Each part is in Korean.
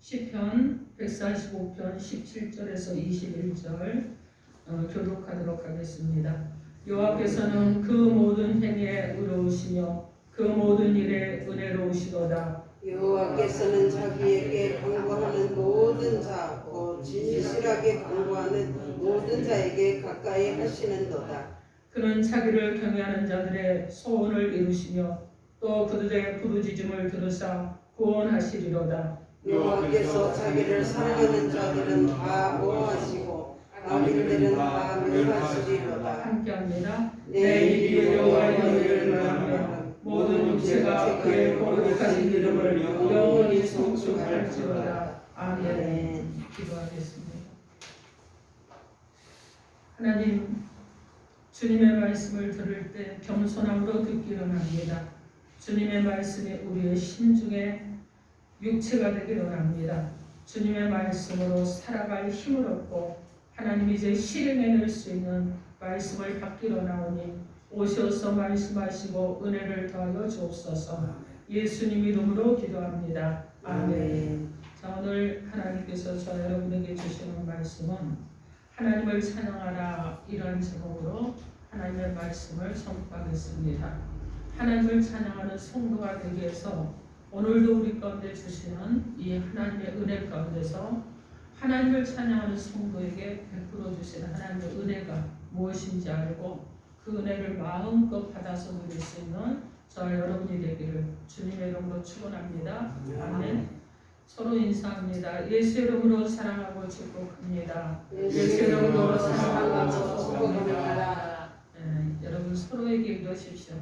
시편 145편 17절에서 21절 교독하도록 하겠습니다. 여호와께서는 그 모든 행위에 의로우시며 그 모든 일에 은혜로우시도다. 여호와께서는 자기에게 강구하는 모든 자, 곧 진실하게 강구하는 모든 자에게 가까이 하시는도다. 그는 자기를 경외하는 자들의 소원을 이루시며 또 그들의 부르짖음을 들으사 구원하시리로다. 여호와께서 자기를 사랑하는 자들은 다 보호하시고 악인들은 다 멸하시리로다. 함께합니다. 내 입이 여호와의 의를 말하며 모든 육체가 그의 거룩하신 이름을 영원히 송축할지어다. 아멘. 기도하겠습니다. 하나님, 주님의 말씀을 들을 때 겸손함으로 듣기를 합니다. 주님의 말씀이 우리의 심중에 육체가 되기를 합니다. 주님의 말씀으로 살아갈 힘을 얻고 하나님 이제 실행해낼 수 있는 말씀을 받기로 나오니 오셔서 말씀하시고 은혜를 더하여 주옵소서. 예수님 이름으로 기도합니다. 아멘. 자, 오늘 하나님께서 저 여러분에게 주시는 말씀은 하나님을 찬양하라, 이런 제목으로 하나님의 말씀을 선포하겠습니다. 하나님을 찬양하는 성도가 되기 위해서 오늘도 우리 가운데 주시는 이 하나님의 은혜 가운데서 하나님을 찬양하는 성도에게 베풀어 주시는 하나님의 은혜가 무엇인지 알고 그 은혜를 마음껏 받아서 누릴 수 있는 저 여러분이 되기를 주님의 이름으로 축원합니다. 아멘. 서로 인사합니다. 예수 이름으로 사랑하고 축복합니다. 예수 이름으로 사랑하고 축복합니다. 여러분 서로에게 이러십시오.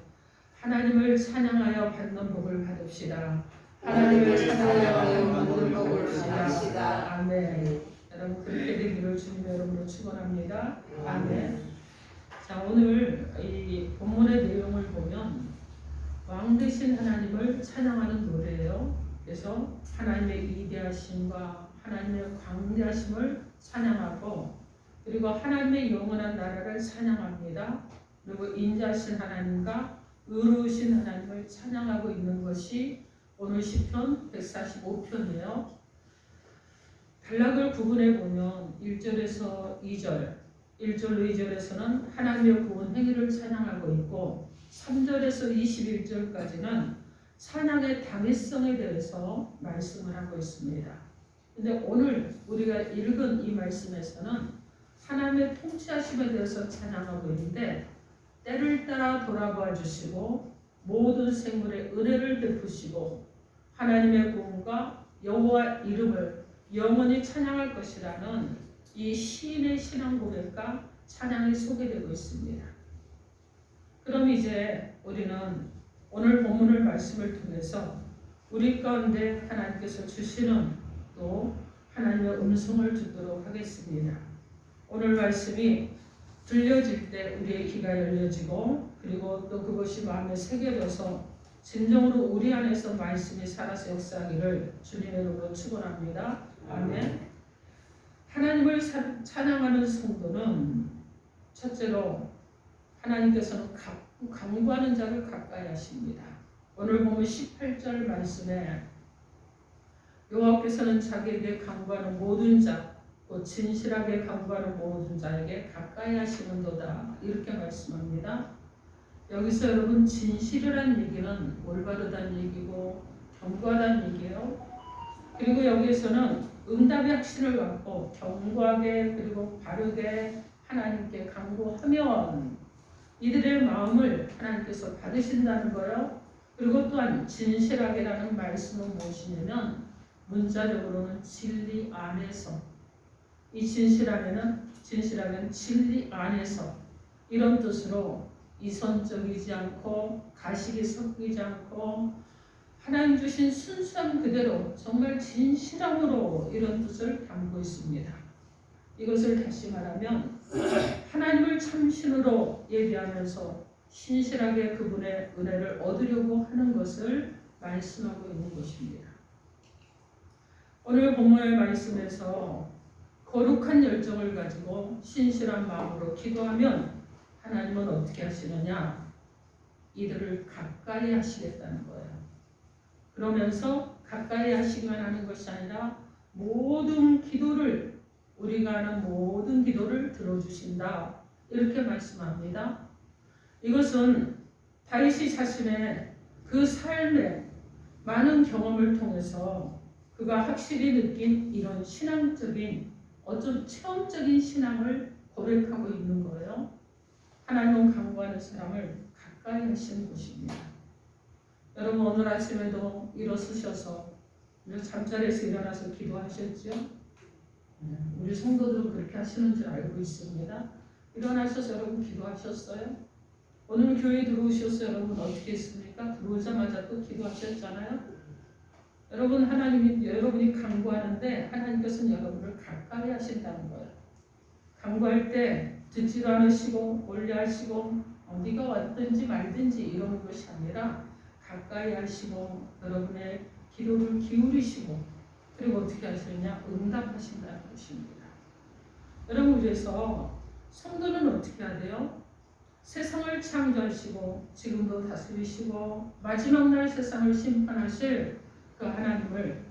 하나님을 찬양하여 받는 복을 받읍시다. 하나님을 찬양하여 받는 복을 받읍시다. 아멘. 여러분 그렇게 되기를 주님의 이름으로 축원합니다. 아멘. 자, 오늘 이 본문의 내용을 보면 왕 되신 하나님을 찬양하는 노래예요. 그래서 하나님의 위대하심과 하나님의 광대하심을 찬양하고 그리고 하나님의 영원한 나라를 찬양합니다. 그리고 인자하신 하나님과 의로우신 하나님을 찬양하고 있는 것이 오늘 시편 145편이에요. 단락을 구분해 보면 1절에서 2절, 1절로 2절에서는 하나님의 구원 행위를 찬양하고 있고 3절에서 21절까지는 찬양의 당위성에 대해서 말씀을 하고 있습니다. 근데 오늘 우리가 읽은 이 말씀에서는 하나님의 통치하심에 대해서 찬양하고 있는데 때를 따라 돌아봐 주시고 모든 생물의 은혜를 베푸시고 하나님의 구원과 여호와 이름을 영원히 찬양할 것이라는 이 시인의 신앙 고백과 찬양이 소개되고 있습니다. 그럼 이제 우리는 오늘 본문을 말씀을 통해서 우리 가운데 하나님께서 주시는 또 하나님의 음성을 듣도록 하겠습니다. 오늘 말씀이 들려질 때 우리의 귀가 열려지고 그리고 또 그것이 마음에 새겨져서 진정으로 우리 안에서 말씀이 살아서 역사하기를 주님의 이름으로 축원합니다. 아멘. 하나님을 찬양하는 성도는 첫째로 하나님께서는 강구하는 자를 가까이 하십니다. 오늘 보면 18절 말씀에 여호와께서는 자기에게 강구하는 모든 자, 곧 진실하게 강구하는 모든 자에게 가까이 하시는도다, 이렇게 말씀합니다. 여기서 여러분 진실이라는 얘기는 올바르다는 얘기고 견고하다는 얘기예요. 그리고 여기에서는 응답의 확신을 갖고 견고하게 그리고 바르게 하나님께 강구하면 이들의 마음을 하나님께서 받으신다는 거예요. 그리고 또한 진실하게라는 말씀은 무엇이냐면 문자적으로는 진리 안에서, 이 진실하게는 진리 안에서, 이런 뜻으로 이선적이지 않고 가식이 섞이지 않고 하나님 주신 순수함 그대로 정말 진실함으로 이런 뜻을 담고 있습니다. 이것을 다시 말하면 하나님을 참신으로 예비하면서 신실하게 그분의 은혜를 얻으려고 하는 것을 말씀하고 있는 것입니다. 오늘 본문의 말씀에서 거룩한 열정을 가지고 신실한 마음으로 기도하면 하나님은 어떻게 하시느냐? 이들을 가까이 하시겠다는 거예요. 그러면서 가까이 하시기만 하는 것이 아니라 모든 기도를 우리가 하는 모든 기도를 들어주신다. 이렇게 말씀합니다. 이것은 다윗이 자신의 그 삶의 많은 경험을 통해서 그가 확실히 느낀 이런 신앙적인 어떤 체험적인 신앙을 고백하고 있는 거예요. 하나님은 강구하는 사람을 가까이 하시는 곳입니다. 여러분 오늘 아침에도 일어서셔서 잠자리에서 일어나서 기도하셨죠? 우리 성도들은 그렇게 하시는 줄 알고 있습니다. 일어나셔서 여러분 기도하셨어요? 오늘 교회 들어오셔서 여러분 어떻게 했습니까? 들어오자마자 또 기도하셨잖아요. 여러분 하나님이 여러분이 간구하는데 하나님께서는 여러분을 가까이 하신다는 거예요. 간구할 때 듣지도 않으시고 멀리하시고 네가 왔든지 말든지 이러는 것이 아니라 가까이 하시고 여러분의 기도를 기울이시고 그리고 어떻게 하시느냐 응답하신다는 것입니다. 여러분 그래서 성도는 어떻게 해야 돼요? 세상을 창조하시고 지금도 다스리시고 마지막 날 세상을 심판하실 그 하나님을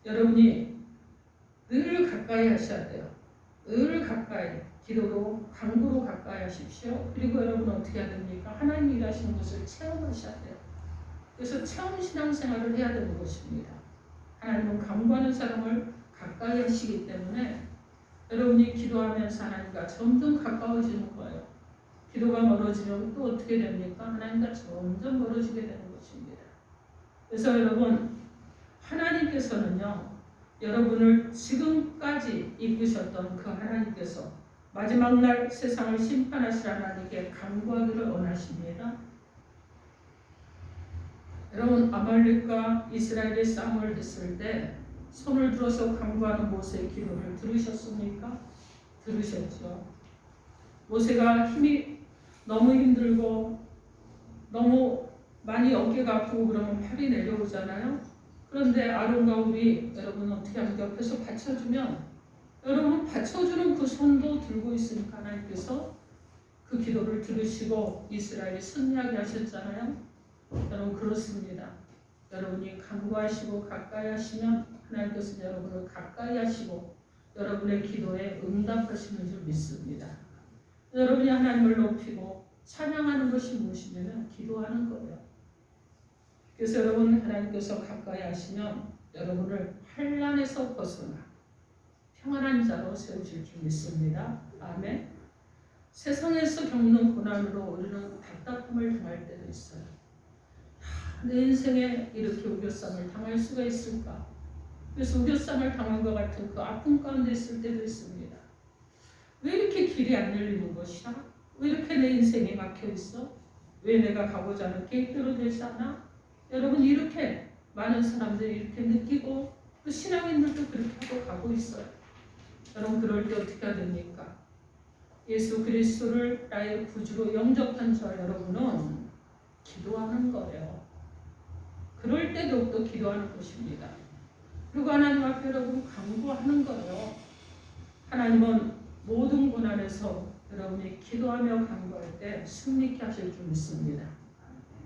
여러분이 늘 가까이 하셔야 돼요. 늘 가까이 기도로 간구로 가까이 하십시오. 그리고 여러분 어떻게 해야 됩니까? 하나님이 일하시는 것을 체험하셔야 돼요. 그래서 체험 신앙생활을 해야 되는 것입니다. 하나님은 간구하는 사람을 가까이 하시기 때문에 여러분이 기도하면서 하나님과 점점 가까워지는 거예요. 기도가 멀어지면 또 어떻게 됩니까? 하나님과 점점 멀어지게 되는 것입니다. 그래서 여러분 하나님께서는요 여러분을 지금까지 이끄셨던 그 하나님께서 마지막 날 세상을 심판하실 하나님께 간구하기를 원하십니다. 여러분 아말렉과 이스라엘의 싸움을 했을 때 손을 들어서 간구하는 모세의 기도를 들으셨습니까? 들으셨죠. 모세가 힘이 너무 힘들고 너무 많이 어깨가 아프고 그러면 팔이 내려오잖아요. 그런데 아론과 우리 여러분 어떻게 하면 옆에서 받쳐주면 여러분 받쳐주는 그 손도 들고 있으니까 하나님께서 그 기도를 들으시고 이스라엘이 승리하게 하셨잖아요. 여러분 그렇습니다. 여러분이 간구하시고 가까이 하시면 하나님께서 여러분을 가까이 하시고 여러분의 기도에 응답하시는 줄 믿습니다. 여러분이 하나님을 높이고 찬양하는 것이 무엇이냐면 기도하는 거예요. 그래서 여러분 하나님께서 가까이 하시면 여러분을 환난에서 벗어나 평안한 자로 세우실 줄 믿습니다. 아멘. 세상에서 겪는 고난으로 우리는 답답함을 당할 때도 있어요. 내 인생에 이렇게 우겨쌈을 당할 수가 있을까? 그래서 우겨쌈을 당한 것 같은 그 아픔 가운데 있을 때도 있습니다. 왜 이렇게 길이 안 열리는 것이야? 왜 이렇게 내 인생이 막혀 있어? 왜 내가 가고자 하는 계획대로 되지 않아? 여러분 이렇게 많은 사람들이 이렇게 느끼고 또 신앙인들도 그렇게 하고 가고 있어요. 여러분 그럴 때 어떻게 해야 됩니까? 예수 그리스도를 나의 구주로 영접한 저 여러분은 기도하는 거예요. 그럴 때 더욱더 기도하는 것입니다. 그리고 하나님 앞에 여러분 간구하는 거예요. 하나님은 모든 고난에서 여러분이 기도하며 간구할 때 승리케 하실 줄 믿습니다.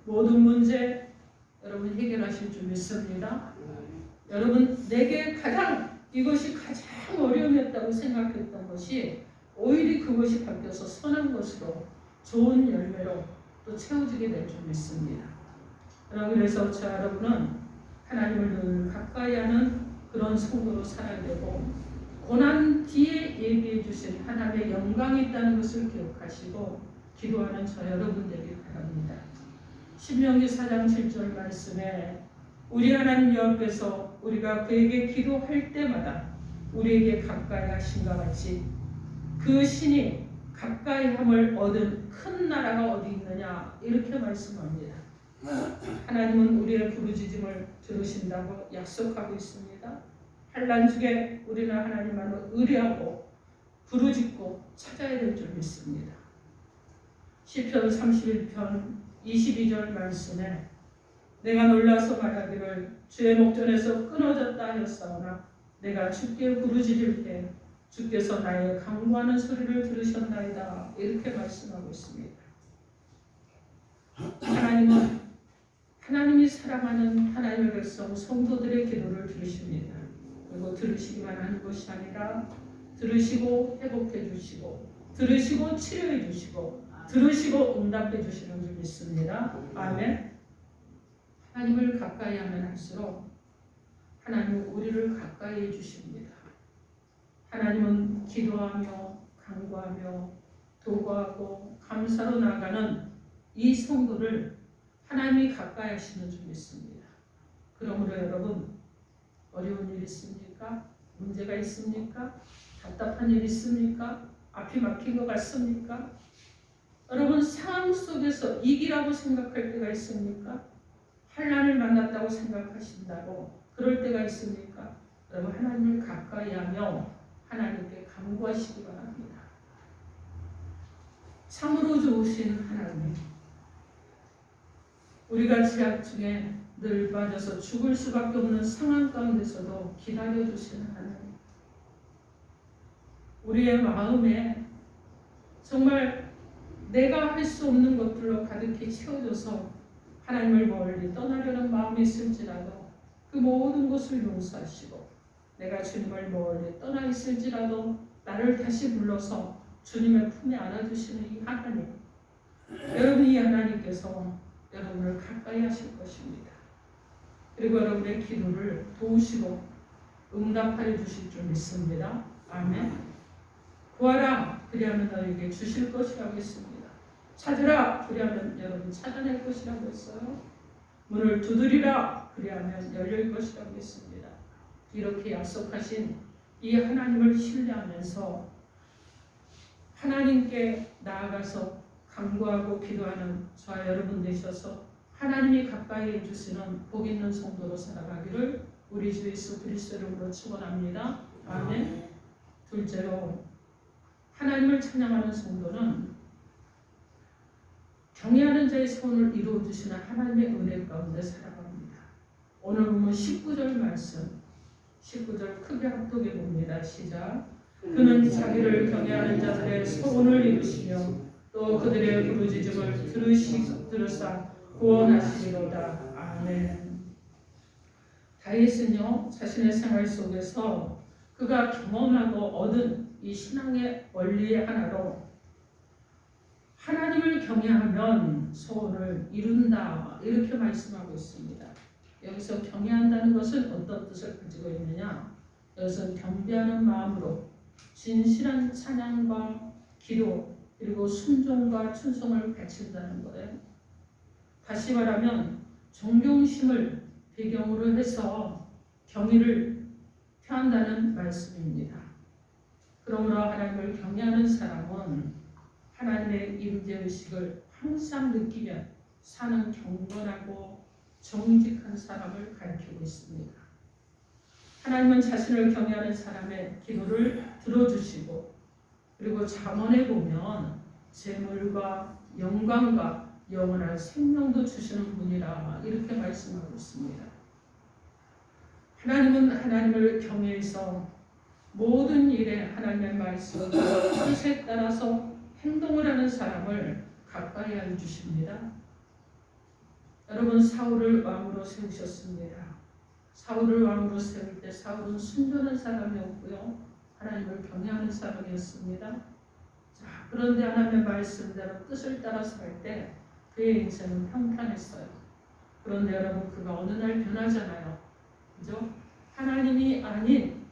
모든 문제 여러분 해결하실 줄 믿습니다. 여러분 내게 이것이 가장 어려움이었다고 생각했던 것이 오히려 그것이 바뀌어서 선한 것으로 좋은 열매로 또 채워지게 될 줄 믿습니다. 여러분 그래서 저 여러분은 하나님을 늘 가까이 하는 그런 성도로 살아야 되고 고난 뒤에 예비해 주신 하나님의 영광이 있다는 것을 기억하시고 기도하는 저 여러분 되길 바랍니다. 신명기 4장 7절 말씀에 우리 하나님 여호와께서 우리가 그에게 기도할 때마다 우리에게 가까이 하신것 같이 그 신이 가까이함을 얻은 큰 나라가 어디 있느냐 이렇게 말씀합니다. 하나님은 우리의 부르짖음을 들으신다고 약속하고 있습니다. 환난 중에 우리는 하나님만을 의뢰하고 부르짖고 찾아야 될 줄 믿습니다. 시편 31편 22절 말씀에 내가 놀라서 말하기를 주의 목전에서 끊어졌다 하였사오나 내가 주께 부르짖을 때 주께서 나의 간구하는 소리를 들으셨나이다 이렇게 말씀하고 있습니다. 하나님은 하나님이 사랑하는 하나님의 백성 성도들의 기도를 들으십니다. 그리고 들으시기만 하는 것이 아니라 들으시고 회복해 주시고 들으시고 치료해 주시고 들으시고 응답해 주시는 줄 믿습니다. 아멘. 하나님을 가까이 하면 할수록 하나님은 우리를 가까이 해 주십니다. 하나님은 기도하며 간구하며 도구하고 감사로 나아가는 이 성도를 하나님이 가까이 하시는 줄 믿습니다. 그러므로 여러분, 어려운 일 있습니까? 문제가 있습니까? 답답한 일 있습니까? 앞이 막힌 것 같습니까? 여러분, 상황 속에서 이기라고 생각할 때가 있습니까? 환난을 만났다고 생각하신다고 그럴 때가 있습니까? 여러분, 하나님을 가까이 하며 하나님께 간구하시기 바랍니다. 참으로 좋으신 하나님, 우리가 제약 중에 늘 빠져서 죽을 수밖에 없는 상황 가운데서도 기다려주시는 하나님, 우리의 마음에 정말 내가 할 수 없는 것들로 가득히 채워져서 하나님을 멀리 떠나려는 마음이 있을지라도 그 모든 것을 용서하시고, 내가 주님을 멀리 떠나 있을지라도 나를 다시 불러서 주님의 품에 안아주시는 이 하나님, 여러분, 이 하나님께서 여러분을 가까이 하실 것입니다. 그리고 여러분의 기도를 도우시고 응답하여 주실 줄 믿습니다. 아멘. 구하라, 그리하면 너에게 주실 것이라고 했습니다. 찾으라, 그리하면 여러분 찾아낼 것이라고 했어요. 문을 두드리라, 그리하면 열릴 것이라고 했습니다. 이렇게 약속하신 이 하나님을 신뢰하면서 하나님께 나아가서 간구하고 기도하는 저와 여러분 되셔서 하나님이 가까이 해주시는 복 있는 성도로 살아가기를 우리 주 예수 그리스도 이름으로 축원합니다. 아멘. 둘째로, 하나님을 찬양하는 성도는 경외하는 자의 소원을 이루어주시는 하나님의 은혜 가운데 살아갑니다. 오늘 보면 19절 말씀, 19절 크게 합독해 봅니다. 시작. 그는 자기를 경외하는 자들의 소원을 이루시며 또 그들의 부르짖음을 들으사 구원하시리로다. 아멘. 다윗은요, 자신의 생활 속에서 그가 경험하고 얻은 이 신앙의 원리의 하나로 하나님을 경외하면 소원을 이룬다, 이렇게 말씀하고 있습니다. 여기서 경외한다는 것은 어떤 뜻을 가지고 있느냐? 여기서 경배하는 마음으로 진실한 찬양과 기도 그리고 순종과 충성을 바친다는 거예요. 다시 말하면 존경심을 배경으로 해서 경의를 표한다는 말씀입니다. 그러므로 하나님을 경외하는 사람은 하나님의 임재의식을 항상 느끼며 사는 경건하고 정직한 사람을 가리키고 있습니다. 하나님은 자신을 경외하는 사람의 기도를 들어주시고, 그리고 잠언에 보면 재물과 영광과 영원한 생명도 주시는 분이라 이렇게 말씀하고 있습니다. 하나님은 하나님을 경외해서 모든 일에 하나님의 말씀, 뜻에 따라서 행동을 하는 사람을 가까이 해 주십니다. 여러분, 사울을 왕으로 세우셨습니다. 사울을 왕으로 세울 때 사울은 순전한 사람이었고요, 하나님을 경외하는 사람이었습니다. 자, 그런데 하나님의 말씀대로 뜻을 따라 살 때 그의 인생은 평탄했어요. 그런데 여러분, 그가 어느 날 변하잖아요. 그죠? 하나님이 아닌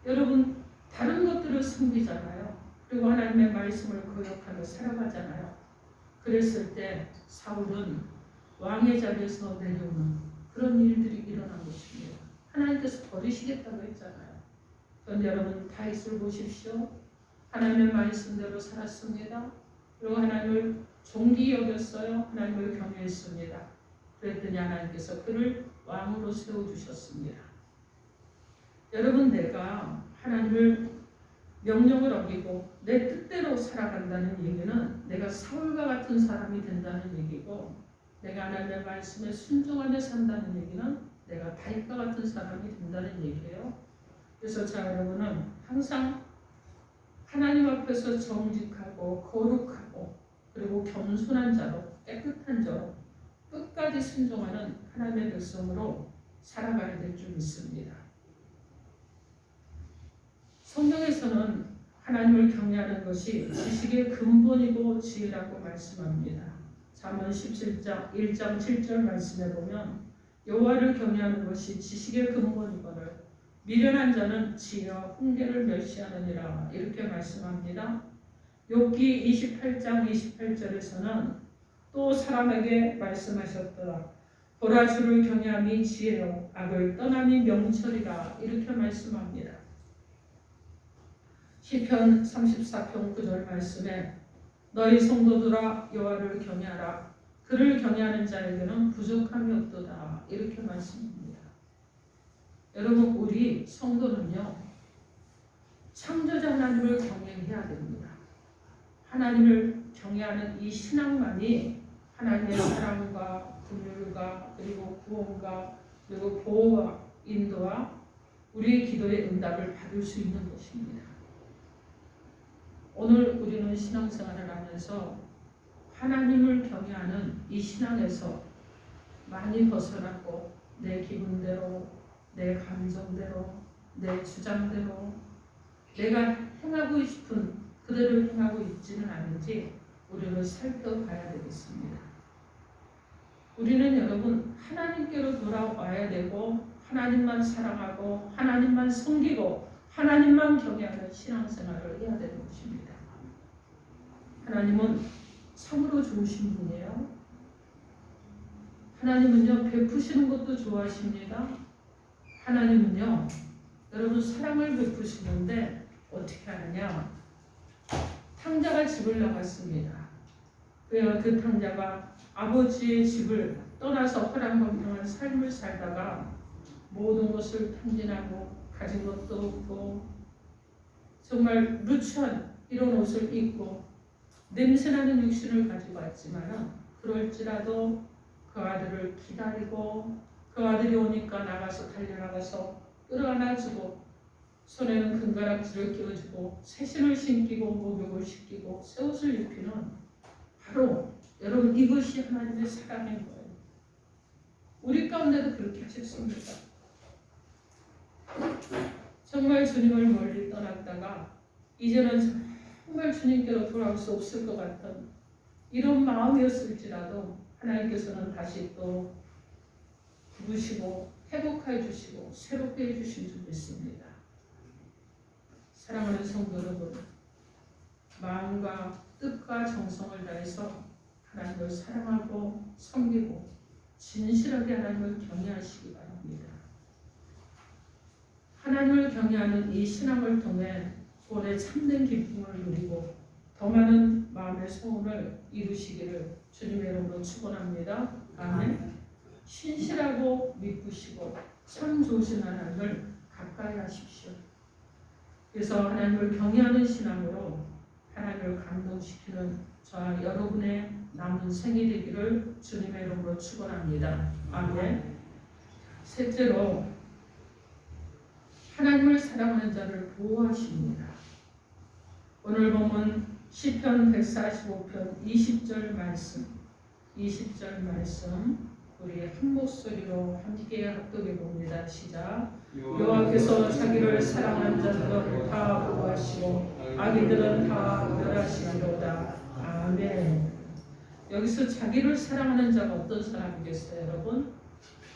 여러분 다른 것들을 섬기잖아요. 그리고 하나님의 말씀을 거역하며 살아가잖아요. 그랬을 때 사울은 왕의 자리에서 내려오는 그런 일들이 일어난 것입니다. 하나님께서 버리시겠다고 했잖아요. 그런데 여러분, 다윗을 보십시오. 하나님의 말씀대로 살았습니다. 그리고 하나님을 존귀 여겼어요. 하나님을 경외했습니다. 그랬더니 하나님께서 그를 왕으로 세워주셨습니다. 여러분, 내가 하나님을 명령을 어기고 내 뜻대로 살아간다는 얘기는 내가 사울과 같은 사람이 된다는 얘기고, 내가 하나님의 말씀에 순종하며 산다는 얘기는 내가 다윗과 같은 사람이 된다는 얘기예요. 그래서 자, 여러분은 항상 하나님 앞에서 정직하고 거룩하고 그리고 겸손한 자로 깨끗한 점, 끝까지 순종하는 하나님의 백성으로 살아가야 될 줄 믿습니다. 성경에서는 하나님을 경외하는 것이 지식의 근본이고 지혜라고 말씀합니다. 잠언 17장 1장 7절 말씀에 보면 여호와를 경외하는 것이 지식의 근본이거늘 미련한 자는 지혜와 훈계를 멸시하느니라 이렇게 말씀합니다. 욥기 28장 28절에서는 또 사람에게 말씀하셨더라. 보라 주를 경외함이 지혜요 악을 떠남이 명철이라 이렇게 말씀합니다. 시편 34편 9절 말씀에 너희 성도들아 여호와를 경외하라. 그를 경외하는 자에게는 부족함이 없도다 이렇게 말씀합니다. 여러분 우리 성도는요 창조자 하나님을 경외해야 됩니다. 하나님을 경외하는 이 신앙만이 하나님의 사랑과 긍휼과 그리고 구원과 그리고 보호와 인도와 우리의 기도의 응답을 받을 수 있는 것입니다. 오늘 우리는 신앙생활을 하면서 하나님을 경외하는 이 신앙에서 많이 벗어났고 내 기분대로, 내 감정대로, 내 주장대로 내가 행하고 싶은 그대로 행하고 있지는 않은지 우리는 살펴봐야 되겠습니다. 우리는 여러분 하나님께로 돌아와야 되고 하나님만 사랑하고 하나님만 섬기고 하나님만 경외하는 신앙생활을 해야 되는 것입니다. 하나님은 참으로 좋으신 분이에요. 하나님은요 베푸시는 것도 좋아하십니다. 하나님은요 여러분 사랑을 베푸시는데 어떻게 하느냐? 탕자가 집을 나갔습니다. 그 탕자가 아버지의 집을 떠나서 허랑방탕한 삶을 살다가 모든 것을 탕진하고 가진 것도 없고 정말 누추한 이런 옷을 입고 냄새나는 육신을 가지고 왔지만 그럴지라도 그 아들을 기다리고 그 아들이 오니까 나가서 달려나가서 끌어안아주고 손에는 금가락지를 끼워주고 새 신을 신기고 목욕을 시키고 새 옷을 입히는 바로 여러분 이것이 하나님의 사랑인 거예요. 우리 가운데도 그렇게 하셨습니다. 정말 주님을 멀리 떠났다가 이제는 정말 주님께로 돌아올 수 없을 것 같은 이런 마음이었을지라도 하나님께서는 다시 또 부으시고 회복해 주시고 새롭게 해주신 줄 믿습니다. 사랑하는 성도 여러분, 마음과 뜻과 정성을 다해서 하나님을 사랑하고 섬기고 진실하게 하나님을 경외하시기 바랍니다. 하나님을 경외하는 이 신앙을 통해 구원의 참된 기쁨을 누리고 더 많은 마음의 소원을 이루시기를 주님의 이름으로 축원합니다. 아멘. 신실하고 믿으시고 참 좋으신 하나님을 가까이 하십시오. 그래서 하나님을 경외하는 신앙으로 하나님을 감동시키는 저와 여러분의 남은 생이 되기를 주님의 이름으로 축원합니다. 아멘. 셋째로 하나님을 사랑하는 자를 보호하십니다. 오늘 보면 시편 145편 20절 말씀 우리 한 목소리로 함께 합독해 봅니다. 시작. 여호와께서 자기를 사랑하는 자들은 다 보호하시고 악인들은 다 멸하시리로다. 아멘. 여기서 자기를 사랑하는 자가 어떤 사람이겠어요, 여러분?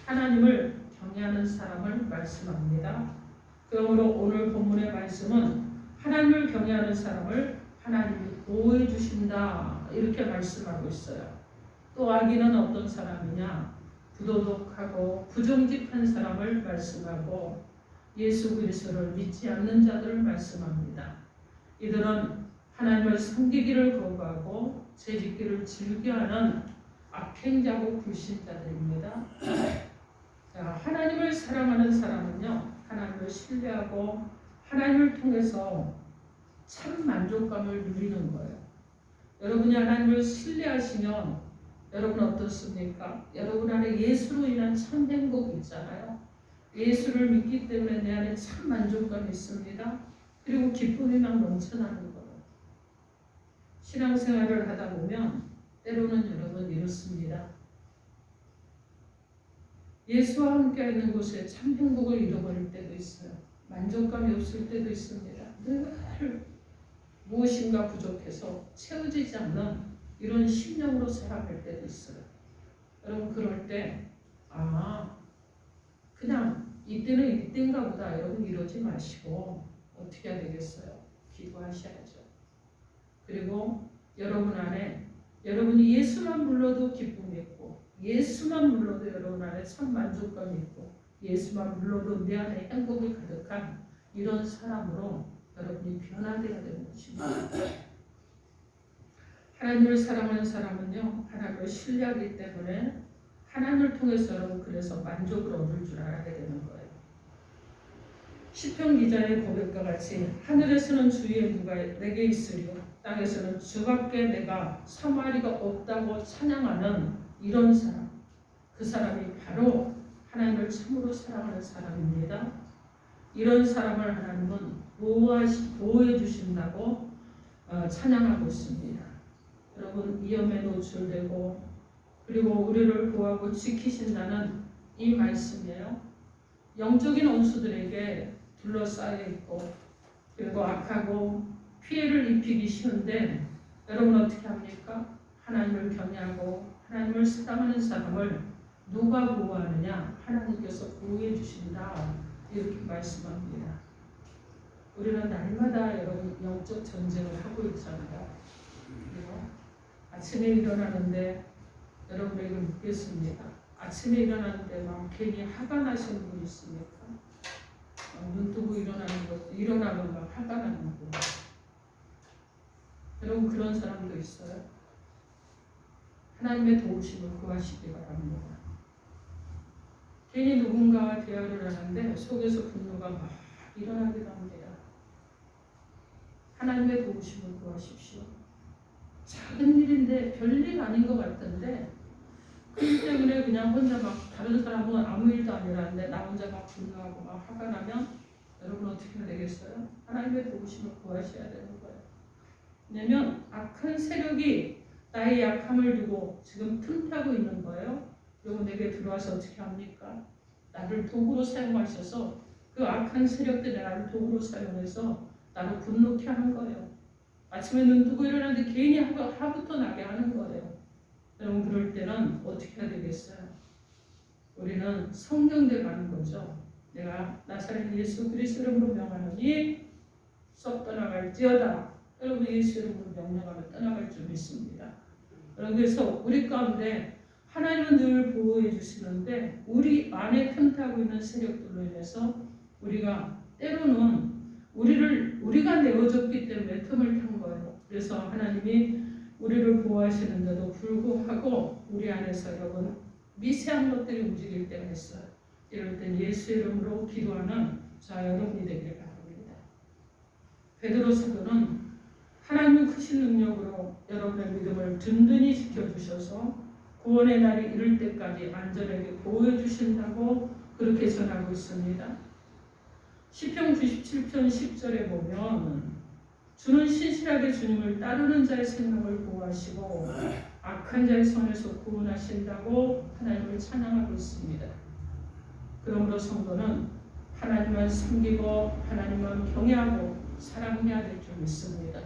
하나님을 경외하는 사람을 말씀합니다. 그러므로 오늘 본문의 말씀은 하나님을 경외하는 사람을 하나님이 보호해 주신다 이렇게 말씀하고 있어요. 또 악인은 어떤 사람이냐? 부도덕하고 부정직한 사람을 말씀하고 예수 그리스도를 믿지 않는 자들을 말씀합니다. 이들은 하나님을 섬기기를 거부하고 죄짓기를 즐겨하는 악행자고 불신자들입니다. 자, 하나님을 사랑하는 사람은요, 하나님을 신뢰하고 하나님을 통해서 참 만족감을 누리는 거예요. 여러분이 하나님을 신뢰하시면 여러분 어떻습니까? 여러분 안에 예수로 인한 참 행복이 있잖아요. 예수를 믿기 때문에 내 안에 참 만족감이 있습니다. 그리고 기쁨이 막 넘쳐나는 거예요. 신앙생활을 하다 보면 때로는 여러분 이렇습니다. 예수와 함께 있는 곳에 참 행복을 잃어버릴 때도 있어요. 만족감이 없을 때도 있습니다. 늘 무엇인가 부족해서 채워지지 않는 이런 심령으로 살아갈 때도 있어요. 여러분 그럴 때 그냥 이때는 이때인가 보다 여러분 이러지 마시고 어떻게 해야 되겠어요? 기도하셔야죠. 그리고 여러분 안에 여러분이 예수만 불러도 기쁨이 있고 예수만 불러도 여러분 안에 참 만족감이 있고 예수만 불러도 내 안에 행복이 가득한 이런 사람으로 여러분이 변화되어야 되는 것입니다. 하나님을 사랑하는 사람은요 하나님을 신뢰하기 때문에 하나님을 통해서 여러분 그래서 만족을 얻을 줄 알아야 되는 거예요. 시편 기자의 고백과 같이 하늘에서는 주의 누가 내게 있으리요 땅에서는 주밖에 내가 사마리가 없다고 찬양하는 이런 사람, 그 사람이 바로 하나님을 참으로 사랑하는 사람입니다. 이런 사람을 하나님은 보호해 주신다고 찬양하고 있습니다. 여러분 위험에 노출되고 그리고 우리를 보호하고 지키신다는 이 말씀이에요. 영적인 원수들에게 둘러싸여 있고 그리고 악하고 피해를 입히기 쉬운데 여러분 어떻게 합니까? 하나님을 경외하고 하나님을 사랑하는 사람을 누가 보호하느냐? 하나님께서 보호해 주신다. 이렇게 말씀합니다. 우리는 날마다 여러분 영적 전쟁을 하고 있잖아요. 그리고 아침에 일어나는데 여러분 이걸 묻겠습니다. 아침에 일어나는데 막 괜히 화가 나시는 분 있습니까? 눈 뜨고 일어나는 것도 일어나면 막 화가 나는 거. 여러분 그런 사람도 있어요. 하나님의 도우심을 구하시기 바랍니다. 괜히 누군가와 대화를 하는데 속에서 분노가 막 일어나기도 합니다. 하나님의 도우심을 구하십시오. 작은 일인데 별일 아닌 것 같은데 그 때문에 그냥 혼자 막 다른 사람은 아무 일도 아니라는데 나 혼자 막 분노하고 막 화가 나면 여러분 어떻게 해야 되겠어요? 하나님의 도우심을 구하셔야 되는 거예요. 왜냐면 악한 세력이 나의 약함을 두고 지금 틈타고 있는 거예요. 그리고 내게 들어와서 어떻게 합니까? 나를 도구로 사용하셔서 그 악한 세력들이 나를 도구로 사용해서 나를 분노케 하는 거예요. 아침에 눈 뜨고 일어나는데 괜히 화부터 나게 하는 거예요. 여러분 그럴 때는 어떻게 해야 되겠어요? 우리는 성경대로 하는 거죠. 내가 나사렛 예수 그리스도 이름으로 명하노니 썩 떠나갈지어다. 여러분 예수 이름으로 명령하면 떠나갈 줄 믿습니다. 여러분 그래서 우리 가운데 하나님은 늘 보호해 주시는데 우리 안에 틈타고 있는 세력들로 인해서 우리가 때로는 우리가 내어줬기 때문에 틈을 탄 거예요. 그래서 하나님이 우리를 보호하시는데도 불구하고 우리 안에서 여러분 미세한 것들이 움직일 때가 있어요. 이럴 땐 예수 이름으로 기도하는 자 여러분이 되기를 바랍니다. 베드로 사도는 하나님의 크신 능력으로 여러분의 믿음을 든든히 지켜주셔서 구원의 날이 이를 때까지 안전하게 보호해 주신다고 그렇게 전하고 있습니다. 시편 97편 10절에 보면 주는 신실하게 주님을 따르는 자의 생명을 보호하시고 악한 자의 손에서 구원하신다고 하나님을 찬양하고 있습니다. 그러므로 성도는 하나님만 섬기고 하나님만 경외하고 사랑해야 될 줄 믿습니다.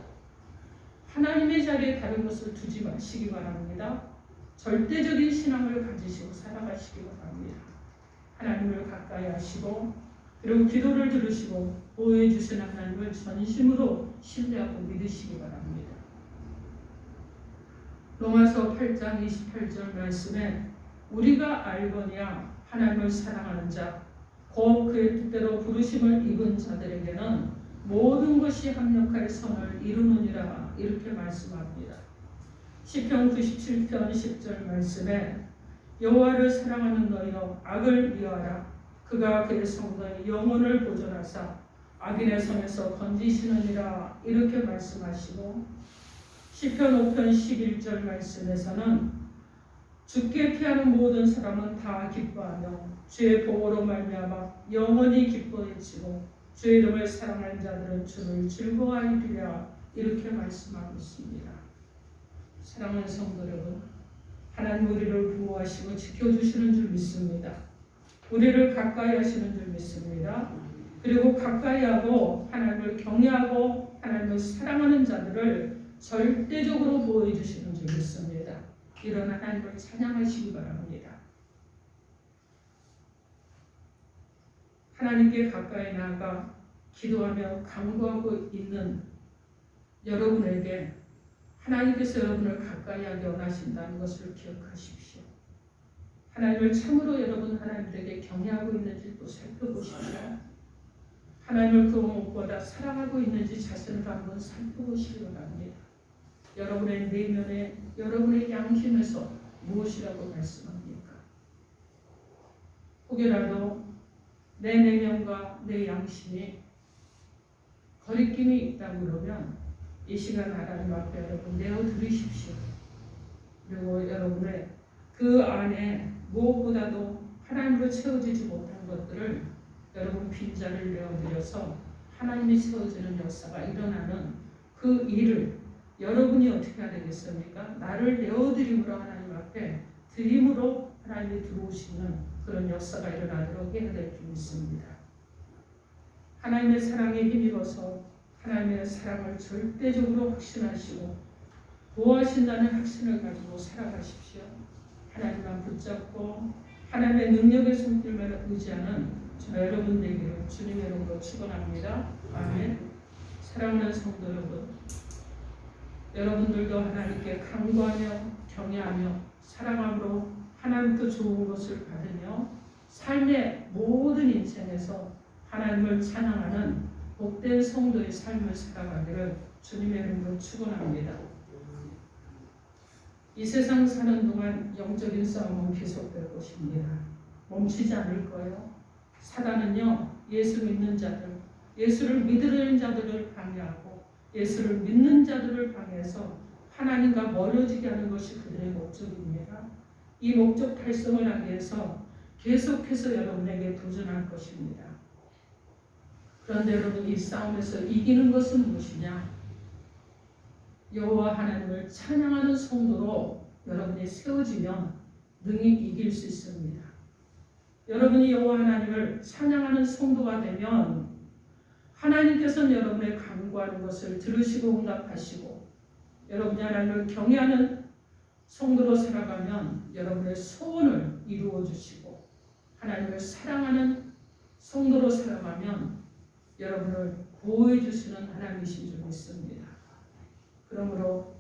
하나님의 자리에 다른 것을 두지 마시기 바랍니다. 절대적인 신앙을 가지시고 살아가시기 바랍니다. 하나님을 가까이 하시고 그리고 기도를 들으시고 보호해 주신 하나님을 전심으로 신뢰하고 믿으시기 바랍니다. 로마서 8장 28절 말씀에 우리가 알거니와 하나님을 사랑하는 자 곧 그의 뜻대로 부르심을 입은 자들에게는 모든 것이 합력하여 선을 이루느니라 이렇게 말씀합니다. 시편 97편 10절 말씀에 여호와를 사랑하는 너희여 악을 미워하라. 그가 그의 성도의 영혼을 보존하사 악인의 손에서 건지시느니라 이렇게 말씀하시고 시편 5편 11절 말씀에서는 주께 피하는 모든 사람은 다 기뻐하며 주의 보호로 말미암아 영원히 기뻐해지고 주의 이름을 사랑하는 자들은 주를 즐거워하리라 이렇게 말씀하고 있습니다. 사랑하는 성도 여러분, 하나님 우리를 보호하시고 지켜주시는 줄 믿습니다. 우리를 가까이 하시는 줄 믿습니다. 그리고 가까이 하고 하나님을 경외하고 하나님을 사랑하는 자들을 절대적으로 보호해 주시는 줄 믿습니다. 이런 하나님을 찬양하시기 바랍니다. 하나님께 가까이 나아가 기도하며 간구하고 있는 여러분에게 하나님께서 여러분을 가까이 하게 원하신다는 것을 기억하십시오. 하나님을 참으로 여러분 하나님에게 경외하고 있는지 또 살펴보십시오. 하나님을 그 무엇보다 사랑하고 있는지 자신을 한번 살펴보시기 바랍니다. 여러분의 내면에 여러분의 양심에서 무엇이라고 말씀합니까? 혹여라도 내 내면과 내 양심이 거리낌이 있다고 그러면 이 시간 하나님 앞에 여러분 내어드리십시오. 그리고 여러분의 그 안에 무엇보다도 하나님으로 채워지지 못한 것들을 여러분 빈자를 내어드려서 하나님이 채워지는 역사가 일어나는 그 일을 여러분이 어떻게 해야 되겠습니까? 나를 내어드림으로 하나님 앞에 드림으로 하나님이 들어오시는 그런 역사가 일어나도록 해야 될 줄 믿습니다. 하나님의 사랑에 힘입어서 하나님의 사랑을 절대적으로 확신하시고 보호하신다는 확신을 가지고 살아가십시오. 하나님만 붙잡고 하나님의 능력의 손길만 의지하는 저 여러분 되기를 주님의 이름으로 축원합니다. 아멘. 사랑하는 성도 여러분, 여러분들도 하나님께 간구하며 경외하며 사랑함으로 하나님께 좋은 것을 받으며 삶의 모든 인생에서 하나님을 찬양하는 복된 성도의 삶을 살아가기를 주님의 이름으로 축원합니다. 이 세상 사는 동안 영적인 싸움은 계속될 것입니다. 멈추지 않을 거예요. 사단은요, 예수 믿는 자들, 예수를 믿으려는 자들을 방해하고 예수를 믿는 자들을 방해해서 하나님과 멀어지게 하는 것이 그들의 목적입니다. 이 목적 달성을 하기 위해서 계속해서 여러분에게 도전할 것입니다. 그런데 여러분, 이 싸움에서 이기는 것은 무엇이냐? 여호와 하나님을 찬양하는 성도로 여러분이 세워지면 능히 이길 수 있습니다. 여러분이 여호와 하나님을 찬양하는 성도가 되면 하나님께서는 여러분의 간구하는 것을 들으시고 응답하시고 여러분이 하나님을 경외하는 성도로 살아가면 여러분의 소원을 이루어 주시고 하나님을 사랑하는 성도로 살아가면 여러분을 보호해 주시는 하나님이신 줄 믿습니다. 그러므로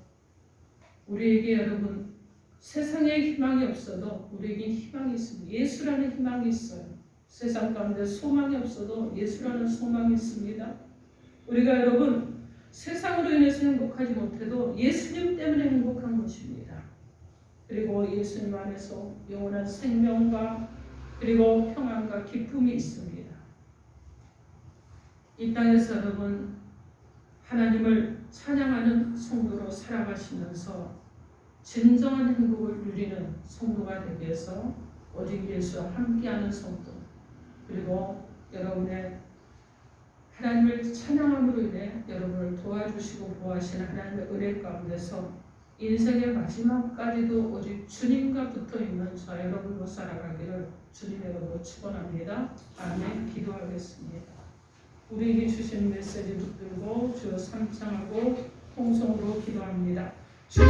우리에게 여러분 세상에 희망이 없어도 우리에게 희망이 있습니다. 예수라는 희망이 있어요. 세상 가운데 소망이 없어도 예수라는 소망이 있습니다. 우리가 여러분 세상으로 인해서 행복하지 못해도 예수님 때문에 행복한 것입니다. 그리고 예수님 안에서 영원한 생명과 그리고 평안과 기쁨이 있습니다. 이 땅에서 여러분 하나님을 찬양하는 성도로 살아가시면서 진정한 행복을 누리는 성도가 되기 위해서 오직 예수와 함께하는 성도, 그리고 여러분의 하나님을 찬양함으로 인해 여러분을 도와주시고 보호하시는 하나님의 은혜 가운데서 인생의 마지막까지도 오직 주님과 붙어있는 저 여러분으로 살아가기를 주님의 이름으로 축원합니다. 아멘. 기도하겠습니다. 우리에게 주신 메시지 붙들고 주여 삼창하고 통성으로 기도합니다. 주여